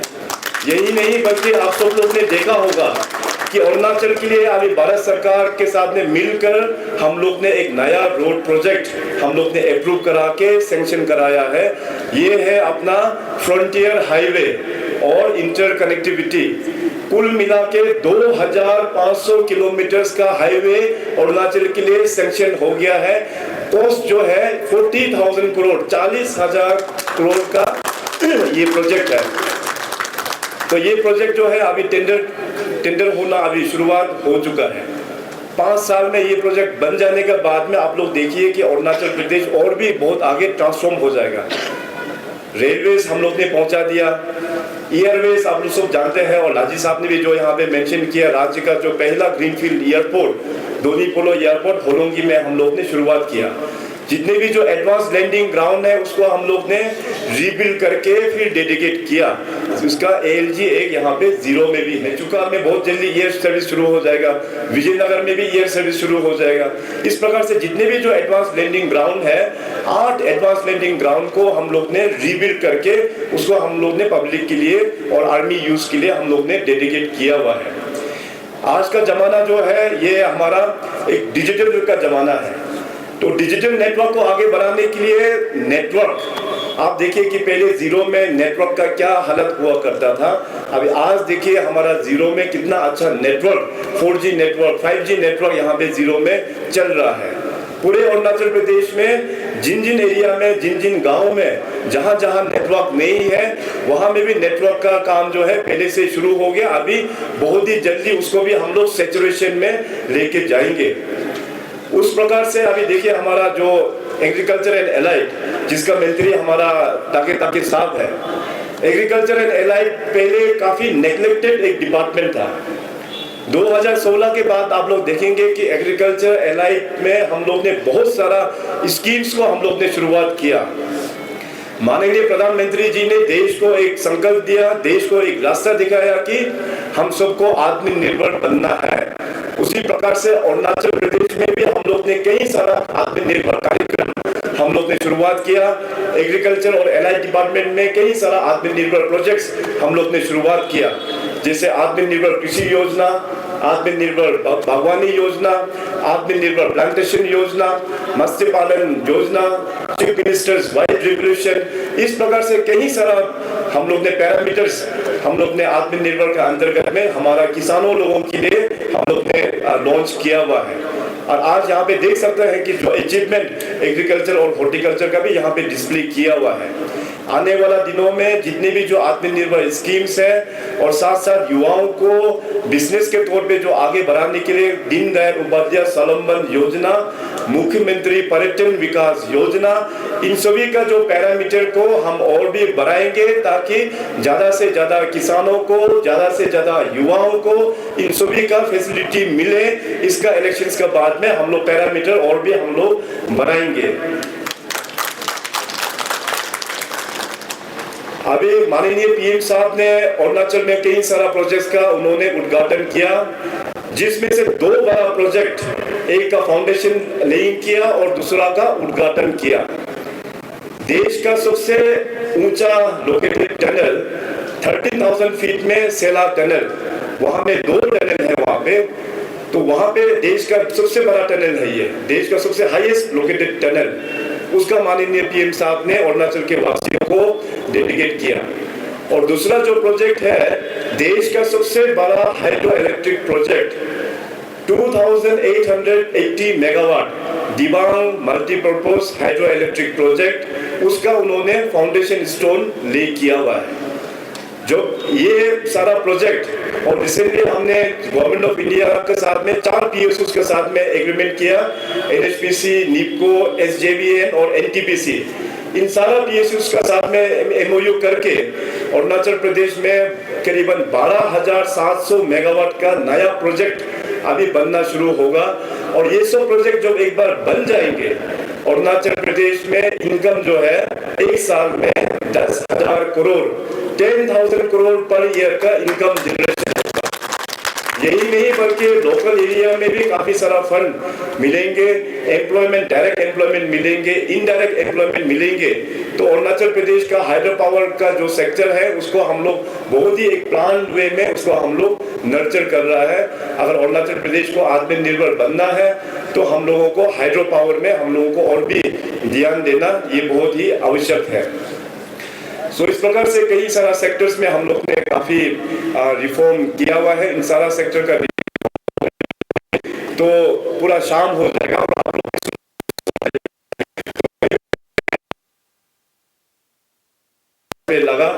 यही नहीं बल्कि आप सब लोग ने देखा होगा कि अरुणाचल के लिए अभी भारत सरकार के साथ में मिलकर हम लोग ने एक नया रोड प्रोजेक्ट हम लोग ने अप्रूव करा के सैंक्शन कराया है। ये है अपना फ्रंटियर हाईवे और इंटर कनेक्टिविटी। कुल मिला के 2500 किलोमीटर का हाईवे अरुणाचल के लिए सैंक्शन हो गया है। कॉस्ट जो है 40,000 करोड़, 40,000 करोड़ का ये प्रोजेक्ट है। तो ये प्रोजेक्ट जो है अभी टेंडर होना अभी शुरुआत हो चुका है। 5 साल में ये प्रोजेक्ट बन जाने के बाद में आप लोग देखिए कि अरुणाचल प्रदेश और भी बहुत आगे ट्रांसफॉर्म हो जाएगा। रेलवेज हम लोग ने पहुंचा दिया, एयरवेज आप लोग सब जानते हैं, और लाजी साहब ने भी जो यहाँ पे मेंशन किया, राज्य का जो पहला ग्रीनफील्ड एयरपोर्ट दोनीपोलो एयरपोर्ट होलोंगी में हम लोग ने शुरुआत किया। जितने भी जो एडवांस लैंडिंग ग्राउंड है उसको हम लोग ने रीबिल्ड करके फिर डेडिकेट किया। उसका ALG एक यहाँ पे 0 में भी है चुका, में बहुत जल्दी एयर सर्विस शुरू हो जाएगा। विजयनगर में भी एयर सर्विस शुरू हो जाएगा। इस प्रकार से जितने भी जो एडवांस लैंडिंग ग्राउंड है, 8 एडवांस लैंडिंग ग्राउंड को हम लोग ने रीबिल्ड करके उसको हम लोग ने पब्लिक के लिए और आर्मी यूज के लिए हम लोग ने डेडिकेट किया हुआ है। आज का जमाना जो है ये हमारा एक डिजिटल का जमाना है। तो डिजिटल नेटवर्क को आगे बढ़ाने के लिए नेटवर्क आप देखिए कि पहले जीरो में नेटवर्क का क्या हालत हुआ करता था, अभी आज देखिए हमारा जीरो में कितना अच्छा network, 4G network, 5G network यहाँ पे जीरो में चल रहा है। पूरे अरुणाचल प्रदेश में जिन जिन एरिया में, जिन जिन गांव में जहां जहां नेटवर्क नहीं है, वहां में भी नेटवर्क का काम जो है पहले से शुरू हो गया। अभी बहुत ही जल्दी उसको भी हम लोग सैचुरेशन में लेके जाएंगे। उस प्रकार से अभी देखिए हमारा जो एग्रीकल्चर एंड एलाइड, जिसका मंत्री हमारा ताके साहब है, एग्रीकल्चर एंड एलाइड पहले काफी नेग्लेक्टेड एक डिपार्टमेंट था। 2016 के बाद आप लोग देखेंगे कि एग्रीकल्चर एलाइड में हम लोग ने बहुत सारा स्कीम्स को हम लोग ने शुरुआत किया। माननीय प्रधानमंत्री जी ने देश को एक संकल्प दिया, देश को एक रास्ता दिखाया कि हम सबको आत्मनिर्भर बनना है। उसी प्रकार से अरुणाचल प्रदेश में भी हम लोग ने कई सारा आत्मनिर्भर कार्यक्रम हम लोग ने शुरुआत किया। एग्रीकल्चर और एलाइड डिपार्टमेंट में कई सारा आत्मनिर्भर प्रोजेक्ट्स हम लोग ने शुरुआत किया, जैसे आत्मनिर्भर कृषि योजना, आत्मनिर्भर बागवानी योजना, आत्मनिर्भर प्लांटेशन योजना, मत्स्य पालन योजना, चीफ मिनिस्टर्स वाइड रेवोल्यूशन। इस प्रकार से कई सारा हम लोग ने पैरामीटर्स हम लोग ने आत्मनिर्भर के अंतर्गत में हमारा किसानों लोगों के लिए हम लोग ने लॉन्च किया हुआ है। और आज यहाँ पे देख सकते हैं कि जो अचीवमेंट एग्रीकल्चर और हॉर्टिकल्चर का भी यहाँ पे डिस्प्ले किया हुआ है। आने वाला दिनों में जितने भी जो आत्मनिर्भर स्कीम्स है और साथ साथ युवाओं को बिजनेस के तौर पे जो आगे बढ़ाने के लिए दीनदयाल उपाध्याय स्वावलंबन योजना, मुख्यमंत्री पर्यटन विकास योजना, इन सभी का जो पैरामीटर को हम और भी बढ़ाएंगे ताकि ज्यादा से ज्यादा किसानों को, ज्यादा से ज्यादा युवाओं को इन सभी का फैसिलिटी मिले। इसका इलेक्शंस के बाद में हम लोग पैरामीटर और भी हम लोग बढ़ाएंगे। अभी माननीय पीएम साहब ने अरुणाचल में कई सारा प्रोजेक्ट्स का उन्होंने उद्घाटन किया, जिसमें से दो बड़ा प्रोजेक्ट, एक का फाउंडेशन लेइंग किया और दूसरा का उद्घाटन किया। देश का सबसे ऊंचा लोकेटेड टनल 13,000 फीट में सेला टनल, वहां में दो टनल है वहां पे, तो वहां पे देश का सबसे बड़ा टनल है, ये देश का सबसे हाईएस्ट लोकेटेड टनल, उसका माननीय पीएम साहब ने अरुणाचल के वासियों को डेडिकेट किया। और दूसरा जो प्रोजेक्ट है, देश का सबसे बड़ा hydro electric project 2880 megawatt Dibang multipurpose hydro electric project, उसका उन्होंने फाउंडेशन स्टोन ले किया हुआ है। जो ये सारा प्रोजेक्ट, और रिसेंटली हमने गवर्नमेंट ऑफ इंडिया के साथ में 4 PSUs के साथ में एग्रीमेंट किया, NHPC, NIPCO, SJVN और NTPC, इन सारा PSUs के साथ में MOU करके अरुणाचल प्रदेश में करीबन 12,700 मेगावाट का नया प्रोजेक्ट अभी बनना शुरू होगा। और ये सब प्रोजेक्ट जब एक बार बन जाएंगे, अरुणाचल प्रदेश में इनकम जो है एक साल में 10,000 करोड़ 10,000 करोड़ पर ईयर का इनकम जनरेशन होगा। यही नहीं बल्कि लोकल एरिया में भी काफी सारा फंड मिलेंगे, एम्प्लॉयमेंट, डायरेक्ट एम्प्लॉयमेंट मिलेंगे, इनडायरेक्ट एम्प्लॉयमेंट मिलेंगे। तो अरुणाचल प्रदेश का हाइड्रो पावर का जो सेक्टर है उसको हम लोग बहुत ही एक प्लान वे में उसको हम लोग नर्चर कर रहा है। अगर अरुणाचल प्रदेश को आत्मनिर्भर बनना है तो हम लोगों को हाइड्रो पावर में हम लोगों को और भी ध्यान देना ये बहुत ही आवश्यक है। सो इस प्रकार से कई सारा सेक्टर्स में हम लोग ने काफी रिफॉर्म किया हुआ है। इन सारा सेक्टर का तो पूरा शाम हो जाएगा और आप लोग पे लगा।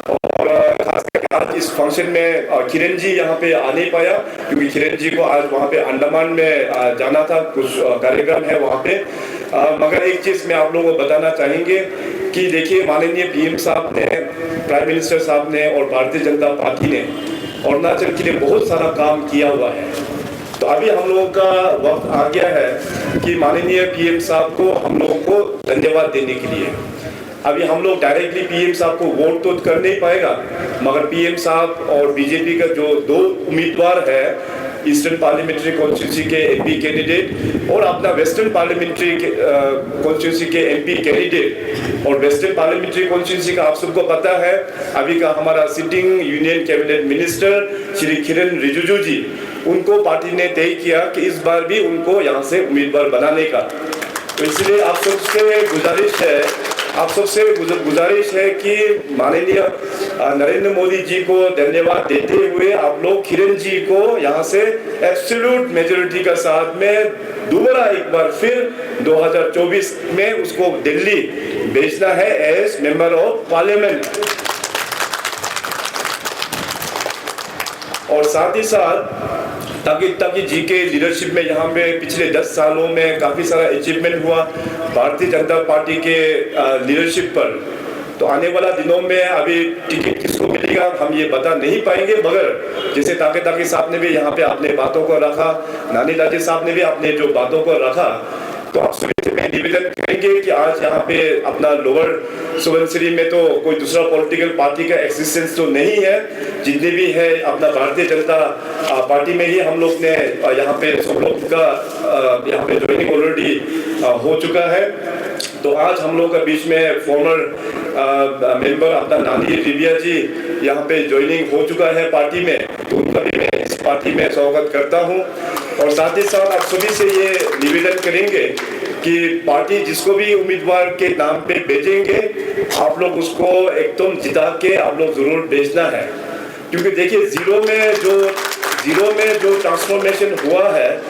और खासकर आज इस फंक्शन में किरण जी यहाँ पे आ नहीं पाया क्योंकि किरण जी को आज वहाँ पे अंडमान में जाना था, कुछ कार्यक्रम है वहाँ पे। मगर एक चीज मैं आप लोगों को बताना चाहेंगे कि देखिए माननीय पीएम साहब ने, प्राइम मिनिस्टर साहब ने और भारतीय जनता पार्टी ने अरुणाचल के लिए बहुत सारा काम किया हुआ है। तो अभी हम लोगों का वक्त आ गया है कि माननीय पीएम साहब को हम लोगों को धन्यवाद देने के लिए। अभी हम लोग डायरेक्टली पीएम साहब को वोट तो कर नहीं पाएगा, मगर पीएम साहब और बीजेपी का जो 2 उम्मीदवार है, ईस्टर्न पार्लियामेंट्री कॉन्स्टिट्यूंसी के एमपी कैंडिडेट और अपना वेस्टर्न पार्लियामेंट्री कॉन्स्टिट्यूंसी के एमपी कैंडिडेट, और वेस्टर्न पार्लियामेंट्री कॉन्स्टिट्यूंसी का आप सबको पता है अभी का हमारा sitting union cabinet minister Shri Kiren Rijiju ji, उनको पार्टी ने तय किया कि इस बार भी उनको यहाँ से उम्मीदवार बनाने का। तो इसलिए आप सबसे गुजारिश है आप सबसे गुजारिश है कि माननीय नरेंद्र मोदी जी को धन्यवाद देते हुए आप लोग किरण जी को यहाँ से एब्सोल्यूट मेजॉरिटी का साथ में दोबारा एक बार फिर 2024 में उसको दिल्ली भेजना है एज मेंबर ऑफ पार्लियामेंट। और साथ ही साथ ताकि जी के लीडरशिप में यहाँ पे पिछले 10 सालों में काफ़ी सारा अचीवमेंट हुआ भारतीय जनता पार्टी के लीडरशिप पर। तो आने वाला दिनों में अभी टिकट किसको मिलेगा हम ये बता नहीं पाएंगे, मगर जैसे ताकि साहब ने भी यहाँ पे अपने बातों को रखा, नानी लाजी साहब ने भी अपने जो बातों को रखा, तो आप सभी से मैं निवेदन करेंगे कि आज यहाँ पे अपना लोअर सुबनसिरी में तो कोई दूसरा पॉलिटिकल पार्टी का एक्सिस्टेंस तो नहीं है, जितने भी है अपना भारतीय जनता पार्टी में ही हम लोग ने यहाँ पे सब लोग का यहाँ पे ज्वाइनिंग ऑलरेडी हो चुका है। तो आज हम लोग के बीच में फॉर्मर मेंबर अपना नानी रिबिया जी यहाँ पे ज्वाइनिंग हो चुका है पार्टी में, तो उनका भी मैं इस पार्टी में स्वागत करता हूँ। और साथ ही साथ आप सभी से ये निवेदन करेंगे कि पार्टी जिसको भी उम्मीदवार के नाम पे भेजेंगे आप लोग उसको एकदम जिता के आप लोग जरूर भेजना है, क्योंकि देखिए जीरो में जो ट्रांसफॉर्मेशन हुआ है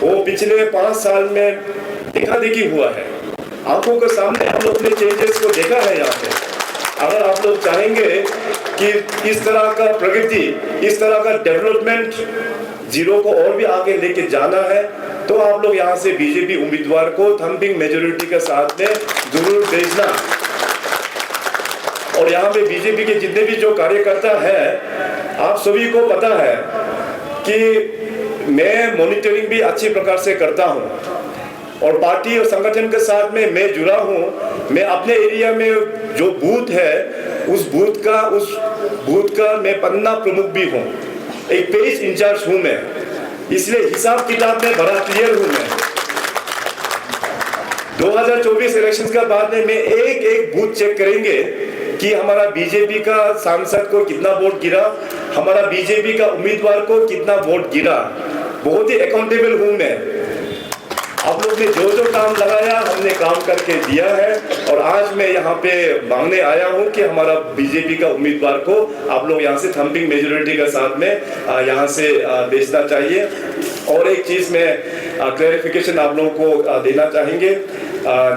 वो पिछले 5 साल में देखा देखी हुआ है, आंखों के सामने हम लोग ने चेंजेस को देखा है। यहाँ पे अगर आप लोग चाहेंगे कि इस तरह का प्रगति, इस तरह का डेवलपमेंट जीरो को और भी आगे लेके जाना है, तो आप लोग यहाँ से बीजेपी उम्मीदवार को थम्पिंग मेजॉरिटी के साथ में जरूर भेजना। और यहाँ पे बीजेपी के जितने भी जो कार्यकर्ता है, आप सभी को पता है कि मैं मॉनिटरिंग भी अच्छी प्रकार से करता हूँ और पार्टी और संगठन के साथ में मैं जुड़ा हूँ। मैं अपने एरिया में जो बूथ है उस बूथ का मैं पन्ना प्रमुख भी हूँ, एक पेज इंचार्ज हूँ मैं, इसलिए हिसाब किताब में बड़ा क्लियर हूँ मैं। 2024 इलेक्शंस का बाद में मैं एक बूथ चेक करेंगे कि हमारा बीजेपी का सांसद को कितना वोट गिरा, हमारा बीजेपी का उम्मीदवार को कितना वोट गिरा। बहुत ही अकाउंटेबल हूँ मैं। आप लोग ने जो काम लगाया हमने काम करके दिया है, और आज मैं यहाँ पे मांगने आया हूँ कि हमारा बीजेपी का उम्मीदवार को आप लोग यहाँ से थम्पिंग मेजॉरिटी के साथ में यहाँ से भेजना चाहिए। और एक चीज़ में क्लैरिफिकेशन आप लोगों को देना चाहेंगे,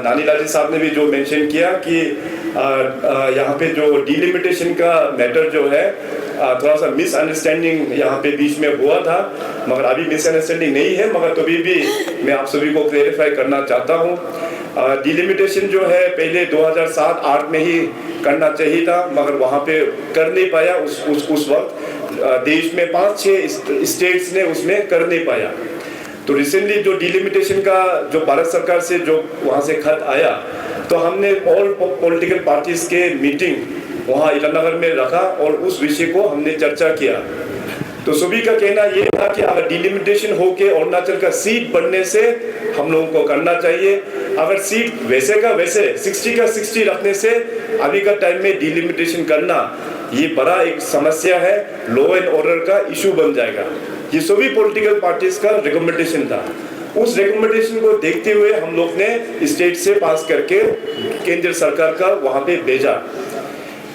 नानी लाजी साहब ने भी जो मेंशन किया कि यहाँ पे जो डिलिमिटेशन का मैटर जो है थोड़ा सा मिसअंडरस्टैंडिंग यहाँ पे बीच में हुआ था, मगर अभी मिसअंडरस्टैंडिंग नहीं है, मगर तो भी मैं आप सभी को क्लैरिफाई करना चाहता हूँ। डिलिमिटेशन जो है पहले 2007-8 में ही करना चाहिए था, मगर वहाँ पे कर नहीं पाया। उस वक्त देश में 5-6 स्टेट्स ने उसमें कर नहीं पाया। तो रिसेंटली जो डिलिमिटेशन का जो भारत सरकार से जो वहाँ से खत आया, तो हमने ऑल पॉलिटिकल पार्टीज के मीटिंग वहाँ ईटानगर में रखा और उस विषय को हमने चर्चा किया। तो सभी का कहना ये था कि अगर डिलिमिटेशन होके अरुणाचल का सीट बनने से हम लोगों को करना चाहिए, अगर सीट वैसे का वैसे 60 का 60 रखने से अभी का टाइम में डिलिमिटेशन करना ये बड़ा एक समस्या है, लॉ एंड ऑर्डर का इशू बन जाएगा। ये सभी पॉलिटिकल पार्टीज का रिकमेंडेशन था। उस रिकमेंडेशन को देखते हुए हम लोग ने स्टेट से पास करके केंद्र सरकार का वहां पे भेजा।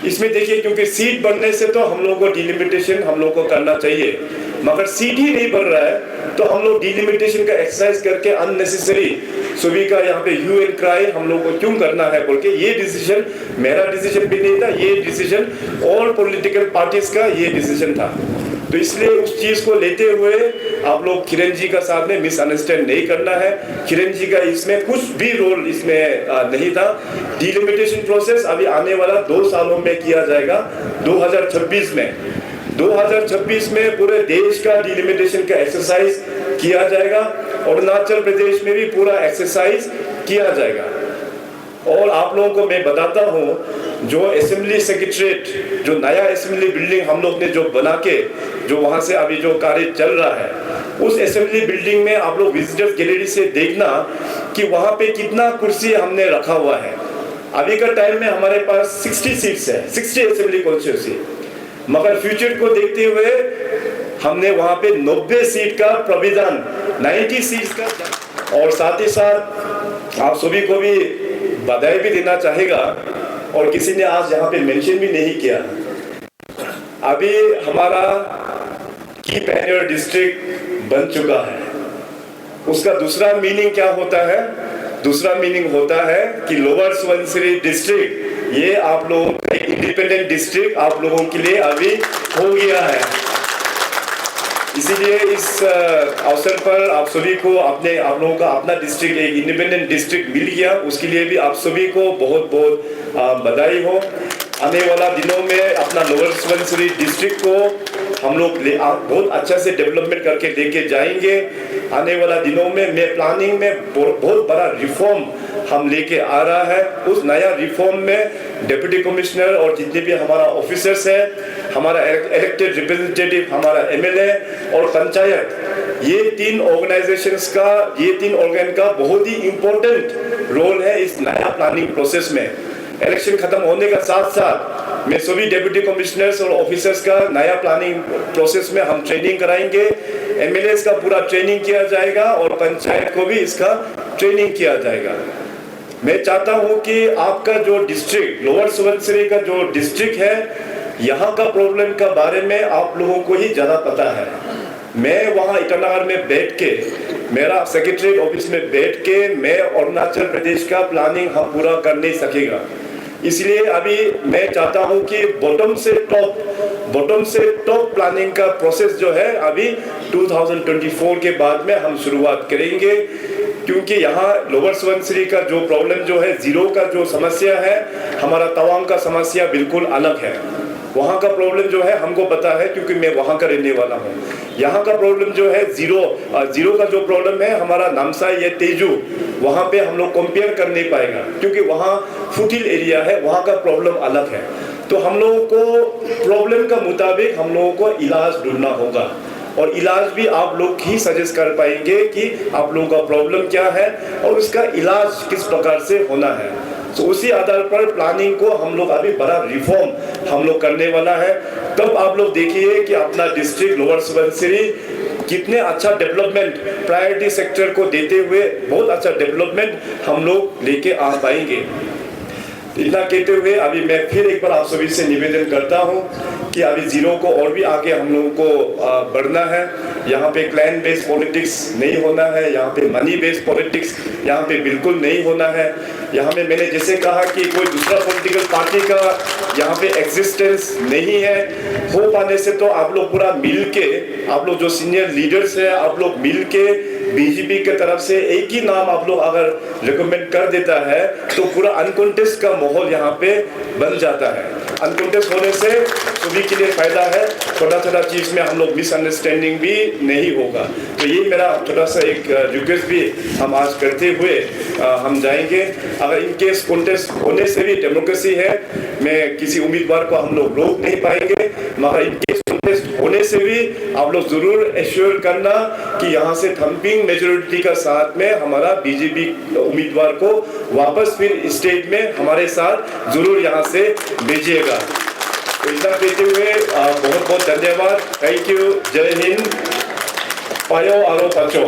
इसमें देखिए, क्योंकि सीट बढ़ने से तो हम लोगों को डिलिमिटेशन हम लोग को करना चाहिए, मगर सीट ही नहीं बढ़ रहा है तो हम लोग डिलिमिटेशन का एक्सरसाइज करके अननेसेसरी सभी का यहाँ पे ह्यू एंड क्राई हम लोग को क्यों करना है बोल के, ये डिसीजन मेरा डिसीजन भी नहीं था, ये डिसीजन ऑल पॉलिटिकल पार्टीज का ये डिसीजन था। तो इसलिए उस चीज को लेते हुए आप लोग किरण जी का साथ में मिसअंडरस्टैंड नहीं करना है। किरण जी का इसमें कुछ भी रोल इसमें नहीं था। डिलिमिटेशन प्रोसेस अभी आने वाला 2 सालों में किया जाएगा। 2026 में पूरे देश का डिलिमिटेशन का एक्सरसाइज किया जाएगा, अरुणाचल प्रदेश में भी पूरा एक्सरसाइज किया जाएगा। और आप लोगों को मैं बताता हूँ, जो असेंबली सेक्रेटरीट, जो नया असेंबली बिल्डिंग हम लोग ने जो बना के जो वहाँ से अभी जो कार्य चल रहा है, उस असेंबली बिल्डिंग में आप लोग विजिटर्स गैलरी से देखना कि वहाँ पे कितना कुर्सी हमने रखा हुआ है। अभी का टाइम में हमारे पास 60 सीट्स है, 60 असेंबली कॉन्स्टिट्यूंसी, मगर फ्यूचर को देखते हुए हमने वहाँ पे 90 सीट का प्रोविजन, 90 सीट्स का। और साथ ही साथ आप सभी को भी बधाई भी देना चाहेगा, और किसी ने आज यहाँ पे मेंशन भी नहीं किया, अभी हमारा की पैनियर डिस्ट्रिक्ट बन चुका है। उसका दूसरा मीनिंग क्या होता है? दूसरा मीनिंग होता है कि लोअर सुबनसिरी डिस्ट्रिक्ट ये आप लोगों का इंडिपेंडेंट डिस्ट्रिक्ट आप लोगों के लिए अभी हो गया है। इसीलिए इस अवसर पर आप सभी को आप लोगों का अपना डिस्ट्रिक्ट एक इंडिपेंडेंट डिस्ट्रिक्ट मिल गया, उसके लिए भी आप सभी को बहुत बहुत बधाई हो। आने वाला दिनों में अपना लोअर सुबनसिरी डिस्ट्रिक्ट को हम लोग बहुत अच्छा से डेवलपमेंट करके लेके जाएंगे। आने वाला दिनों में मैं प्लानिंग में बहुत बड़ा रिफॉर्म हम लेके आ रहा है। उस नया रिफॉर्म में डिप्टी कमिश्नर और जितने भी हमारा ऑफिसर्स है, हमारा इलेक्टेड रिप्रेजेंटेटिव, हमारा एमएलए और पंचायत, ये तीन ऑर्गेनाइजेशंस का, ये तीन ऑर्गन का बहुत ही इम्पोर्टेंट रोल है इस नया प्लानिंग प्रोसेस में। इलेक्शन खत्म होने का साथ साथ मैं सभी डिप्टी कमिश्नर्स और ऑफिसर्स का नया प्लानिंग प्रोसेस में हम ट्रेनिंग कराएंगे। एमएलएस का पूरा ट्रेनिंग किया जाएगा और पंचायत को भी इसका ट्रेनिंग किया जाएगा। मैं चाहता हूं कि आपका जो डिस्ट्रिक्ट लोअर सुबनसिरी का जो डिस्ट्रिक्ट है, यहाँ का प्रॉब्लम का बारे में आप लोगों को ही ज़्यादा पता है। मैं वहाँ ईटानगर में बैठ के, मेरा सेक्रेटरी ऑफिस में बैठ के मैं अरुणाचल प्रदेश का प्लानिंग हम पूरा कर नहीं सकेगा। इसलिए अभी मैं चाहता हूं कि बॉटम से टॉप प्लानिंग का प्रोसेस जो है अभी 2024 के बाद में हम शुरुआत करेंगे, क्योंकि यहाँ लोअर सुबनसिरी का जो प्रॉब्लम जो है, जीरो का जो समस्या है, हमारा तवांग का समस्या बिल्कुल अलग है। वहाँ का प्रॉब्लम जो है हमको पता है, क्योंकि मैं वहाँ का रहने वाला हूँ। यहाँ का प्रॉब्लम जो है जीरो का जो प्रॉब्लम है हमारा नामसाई या तेजू, वहाँ पे हम लोग कंपेयर कर नहीं पाएगा, क्योंकि वहाँ फुटिल एरिया है, वहाँ का प्रॉब्लम अलग है। तो हम लोगों को प्रॉब्लम का मुताबिक हम लोगों को इलाज ढूंढना होगा, और इलाज भी आप लोग ही सजेस्ट कर पाएंगे कि आप लोगों का प्रॉब्लम क्या है और उसका इलाज किस प्रकार से होना है। तो उसी आधार पर प्लानिंग को हम लोग अभी बड़ा रिफॉर्म हम लोग करने वाला है। तब आप लोग देखिए कि अपना डिस्ट्रिक्ट लोअर सुबनसिरी कितने अच्छा डेवलपमेंट प्रायोरिटी सेक्टर को देते हुए बहुत अच्छा डेवलपमेंट हम लोग लेके आ पाएंगे। इतना कहते हुए अभी मैं फिर एक बार आप सभी से निवेदन करता हूं कि अभी जीरो को और भी आगे हम लोगों को बढ़ना है। यहाँ पे क्लैन बेस्ड पॉलिटिक्स नहीं होना है, यहाँ पे मनी बेस्ड पॉलिटिक्स यहाँ पे बिल्कुल नहीं होना है। यहाँ में मैंने जैसे कहा कि कोई दूसरा पॉलिटिकल पार्टी का यहाँ पे एग्जिस्टेंस नहीं है। हो पाने से तो आप लोग पूरा मिल के, आप लोग जो सीनियर लीडर्स है, आप लोग मिल के बीजेपी के तरफ से एक ही नाम आप लोग अगर रिकमेंड कर देता है तो पूरा अनकॉन्टेस्ट का माहौल यहाँ पे बन जाता है। अनकॉन्टेस्ट होने से सभी के लिए फायदा है, छोटा छोटा चीज में हम लोग मिसअंडरस्टैंडिंग भी नहीं होगा। तो ये मेरा थोड़ा सा एक रिक्वेस्ट भी हम आज करते हुए हम जाएंगे। अगर इन केस कॉन्टेस्ट होने से भी डेमोक्रेसी है, मैं किसी उम्मीदवार को हम लोग रोक नहीं पाएंगे, मगर इन केस कॉन्टेस्ट होने से भी आप लोग जरूर एश्योर करना कि यहाँ से थम्पिंग मेजोरिटी का साथ में हमारा बीजेपी उम्मीदवार को वापस फिर स्टेट में हमारे साथ जरूर यहाँ से भेजिएगा। तो इतना कहते हुए बहुत बहुत धन्यवाद। Thank you. जय हिंद। पायो आरो पाचो।